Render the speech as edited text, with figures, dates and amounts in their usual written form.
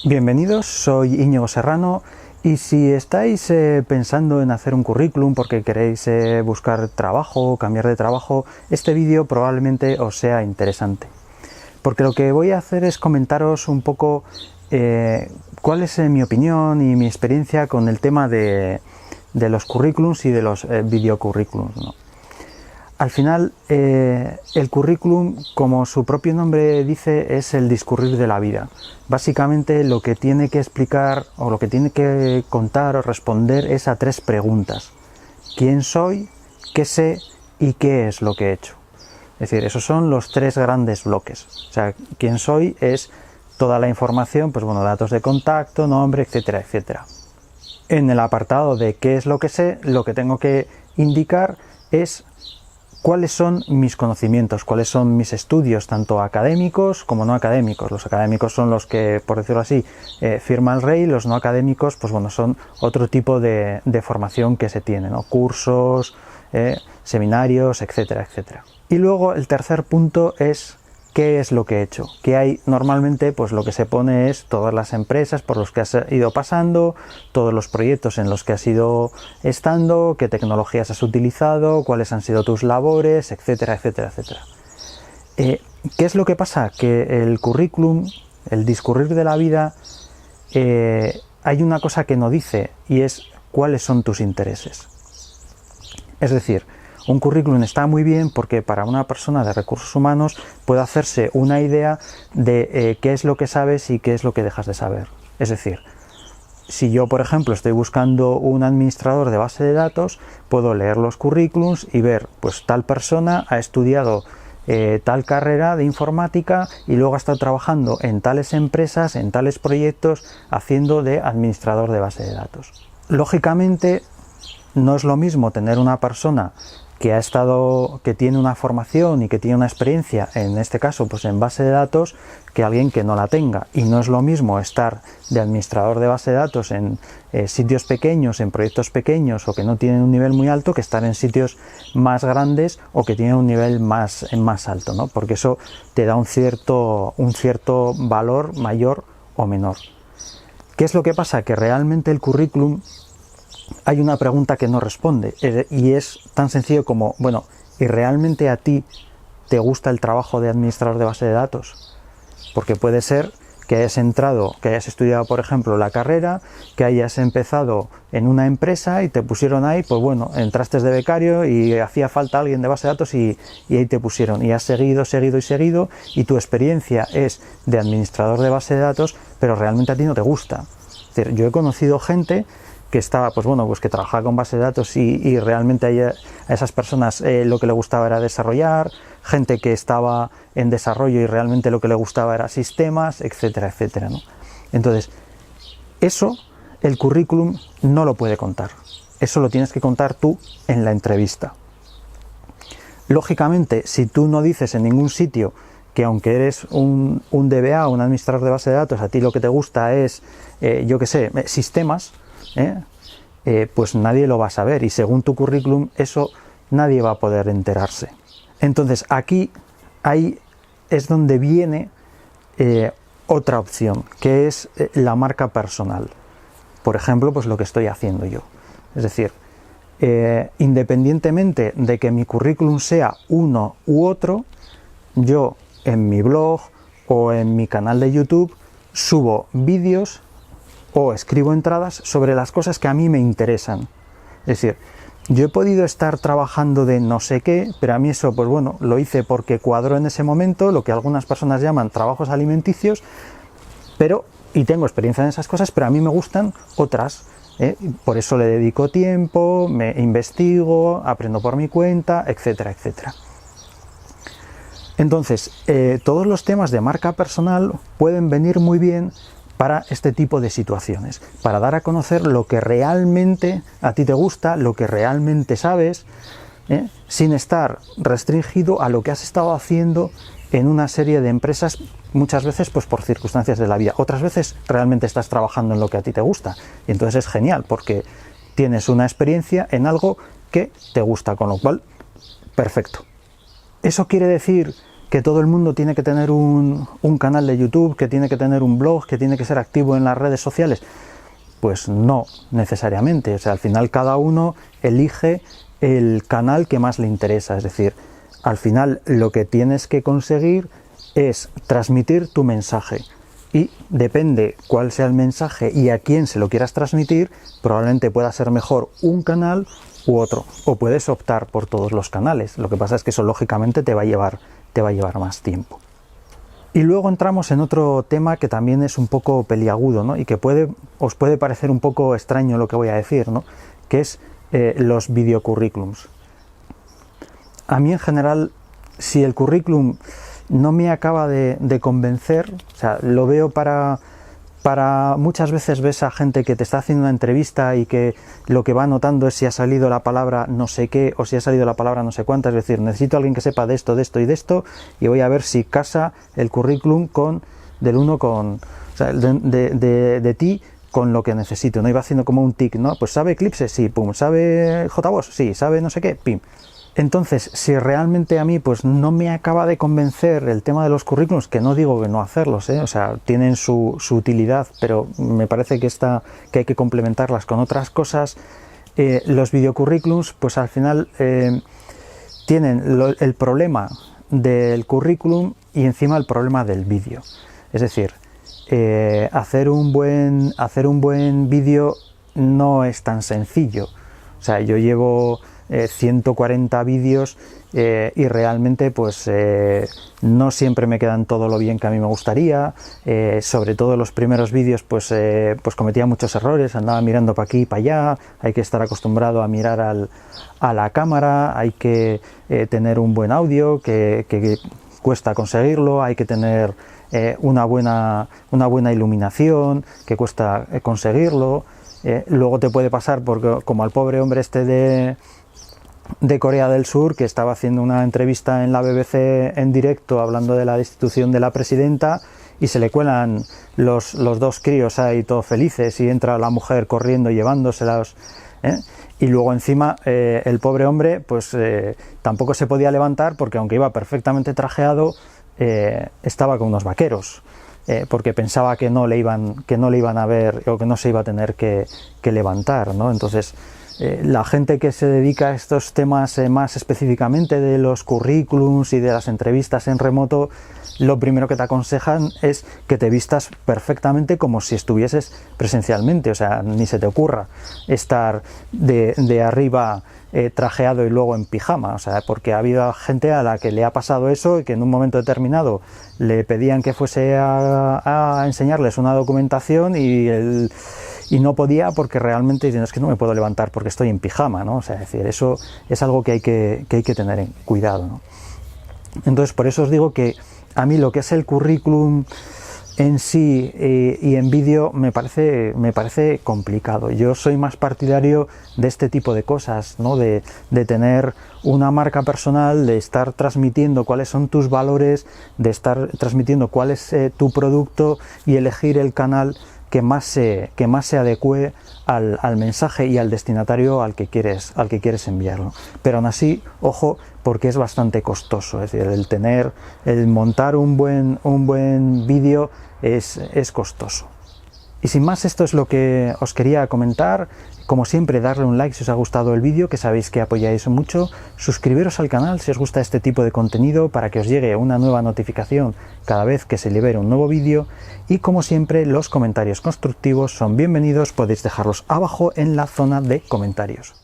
Bienvenidos, soy Íñigo Serrano y si estáis pensando en hacer un currículum porque queréis buscar trabajo o cambiar de trabajo, este vídeo probablemente os sea interesante. Porque lo que voy a hacer es comentaros un poco cuál es mi opinión y mi experiencia con el tema de los currículums y de los videocurrículums, ¿no? Al final, el currículum, como su propio nombre dice, es el discurrir de la vida. Básicamente lo que tiene que explicar o lo que tiene que contar o responder es a tres preguntas. ¿Quién soy? ¿Qué sé? ¿Y qué es lo que he hecho? Es decir, esos son los tres grandes bloques. O sea, quién soy es toda la información, pues bueno, datos de contacto, nombre, etcétera, etcétera. En el apartado de qué es lo que sé, lo que tengo que indicar es cuáles son mis conocimientos, cuáles son mis estudios, tanto académicos como no académicos. Los académicos son los que, por decirlo así, firma el rey. Los no académicos, pues bueno, son otro tipo de formación que se tiene, ¿no? Cursos, seminarios, etcétera, etcétera. Y luego el tercer punto es qué es lo que he hecho. Que hay normalmente, pues lo que se pone es todas las empresas por los que has ido pasando, todos los proyectos en los que has ido estando, qué tecnologías has utilizado, cuáles han sido tus labores, etcétera, etcétera, etcétera. ¿Qué es lo que pasa? Que el currículum, el discurrir de la vida, hay una cosa que no dice y es cuáles son tus intereses. Es decir, un currículum está muy bien porque para una persona de recursos humanos puede hacerse una idea de qué es lo que sabes y qué es lo que dejas de saber. Es decir, si yo, por ejemplo, estoy buscando un administrador de base de datos, puedo leer los currículums y ver, pues tal persona ha estudiado tal carrera de informática y luego ha estado trabajando en tales empresas, en tales proyectos, haciendo de administrador de base de datos. Lógicamente, no es lo mismo tener una persona que tiene una formación y que tiene una experiencia, en este caso pues en base de datos, que alguien que no la tenga. Y no es lo mismo estar de administrador de base de datos en sitios pequeños, en proyectos pequeños o que no tienen un nivel muy alto, que estar en sitios más grandes o que tienen un nivel más alto, ¿no? Porque eso te da un cierto valor mayor o menor. ¿Qué es lo que pasa? Que realmente el currículum, hay una pregunta que no responde y es tan sencillo como, bueno, ¿y realmente a ti te gusta el trabajo de administrador de base de datos? Porque puede ser que hayas estudiado, por ejemplo, la carrera, que hayas empezado en una empresa y te pusieron ahí, pues bueno, entraste de becario y hacía falta alguien de base de datos y ahí te pusieron. Y has seguido y tu experiencia es de administrador de base de datos, pero realmente a ti no te gusta. Es decir, yo he conocido gente que estaba, pues bueno, pues que trabajaba con base de datos y realmente a esas personas lo que le gustaba era desarrollar, gente que estaba en desarrollo y realmente lo que le gustaba era sistemas, etcétera, etcétera, ¿no? Entonces, eso el currículum no lo puede contar. Eso lo tienes que contar tú en la entrevista. Lógicamente, si tú no dices en ningún sitio que aunque eres un DBA, un administrador de base de datos, a ti lo que te gusta es, yo qué sé, sistemas, pues nadie lo va a saber y según tu currículum eso nadie va a poder enterarse. Entonces ahí es donde viene otra opción, que es la marca personal. Por ejemplo, pues lo que estoy haciendo yo. Es decir, independientemente de que mi currículum sea uno u otro, yo en mi blog o en mi canal de YouTube subo vídeos o escribo entradas sobre las cosas que a mí me interesan. Es decir, yo he podido estar trabajando de no sé qué, pero a mí eso, pues bueno, lo hice porque cuadró en ese momento, lo que algunas personas llaman trabajos alimenticios, y tengo experiencia en esas cosas, pero a mí me gustan otras, por eso le dedico tiempo, me investigo, aprendo por mi cuenta, etcétera, etcétera. Entonces, todos los temas de marca personal pueden venir muy bien para este tipo de situaciones, para dar a conocer lo que realmente a ti te gusta, lo que realmente sabes, sin estar restringido a lo que has estado haciendo en una serie de empresas, muchas veces pues por circunstancias de la vida, otras veces realmente estás trabajando en lo que a ti te gusta, y entonces es genial porque tienes una experiencia en algo que te gusta, con lo cual, perfecto. ¿Eso quiere decir que todo el mundo tiene que tener un canal de YouTube, que tiene que tener un blog, que tiene que ser activo en las redes sociales. Pues no necesariamente, o sea, al final cada uno elige el canal que más le interesa, es decir, al final lo que tienes que conseguir es transmitir tu mensaje, y depende cuál sea el mensaje y a quién se lo quieras transmitir, probablemente pueda ser mejor un canal u otro, o puedes optar por todos los canales. Lo que pasa es que eso lógicamente te va a llevar más tiempo. Y luego entramos en otro tema que también es un poco peliagudo, ¿no? Y que os puede parecer un poco extraño lo que voy a decir, ¿no? Que es los videocurrículums. A mí en general, si el currículum no me acaba de convencer, o sea, lo veo para muchas veces ves a gente que te está haciendo una entrevista y que lo que va anotando es si ha salido la palabra no sé qué o si ha salido la palabra no sé cuántas, es decir, necesito a alguien que sepa de esto, de esto y de esto, y voy a ver si casa el currículum de ti con lo que necesito, ¿no? Iba haciendo como un tic, ¿no? Pues ¿sabe Eclipse? Sí, pum. ¿Sabe JBoss? Sí. ¿Sabe no sé qué? Pim. Entonces, si realmente a mí pues no me acaba de convencer el tema de los currículums, que no digo que no hacerlos, o sea, tienen su utilidad, pero me parece que hay que complementarlas con otras cosas, los videocurrículums pues al final tienen el problema del currículum y encima el problema del vídeo. Es decir, hacer un buen vídeo no es tan sencillo. O sea, yo llevo 140 vídeos y realmente pues no siempre me quedan todo lo bien que a mí me gustaría, sobre todo los primeros vídeos pues cometía muchos errores, andaba mirando para aquí y para allá, hay que estar acostumbrado a mirar a la cámara, hay que tener un buen audio que cuesta conseguirlo, hay que tener una buena iluminación que cuesta conseguirlo. Luego te puede pasar, porque como al pobre hombre este de Corea del Sur, que estaba haciendo una entrevista en la BBC en directo hablando de la destitución de la presidenta, y se le cuelan los dos críos ahí todos felices y entra la mujer corriendo y llevándoselos, y luego encima el pobre hombre pues tampoco se podía levantar porque aunque iba perfectamente trajeado estaba con unos vaqueros. Porque pensaba que no le iban a ver o que no se iba a tener que levantar, ¿no? Entonces, la gente que se dedica a estos temas más específicamente de los currículums y de las entrevistas en remoto, lo primero que te aconsejan es que te vistas perfectamente como si estuvieses presencialmente, o sea, ni se te ocurra estar de arriba trajeado y luego en pijama, o sea, porque ha habido gente a la que le ha pasado eso y que en un momento determinado le pedían que fuese a enseñarles una documentación y no podía porque realmente dicen, es que no me puedo levantar porque estoy en pijama, ¿no? O sea, es decir, eso es algo que hay que tener en cuidado, ¿no? Entonces, por eso os digo que a mí lo que es el currículum en sí y en vídeo me parece complicado. Yo soy más partidario de este tipo de cosas, ¿no? De tener una marca personal, de estar transmitiendo cuáles son tus valores, de estar transmitiendo cuál es tu producto y elegir el canal que más se adecue al mensaje y al destinatario al que quieres enviarlo. Pero aún así, ojo, porque es bastante costoso, es decir, el montar un buen vídeo es costoso. Y sin más, esto es lo que os quería comentar. Como siempre, darle un like si os ha gustado el vídeo, que sabéis que apoyáis mucho. Suscribiros al canal si os gusta este tipo de contenido para que os llegue una nueva notificación cada vez que se libere un nuevo vídeo. Y como siempre, los comentarios constructivos son bienvenidos, podéis dejarlos abajo en la zona de comentarios.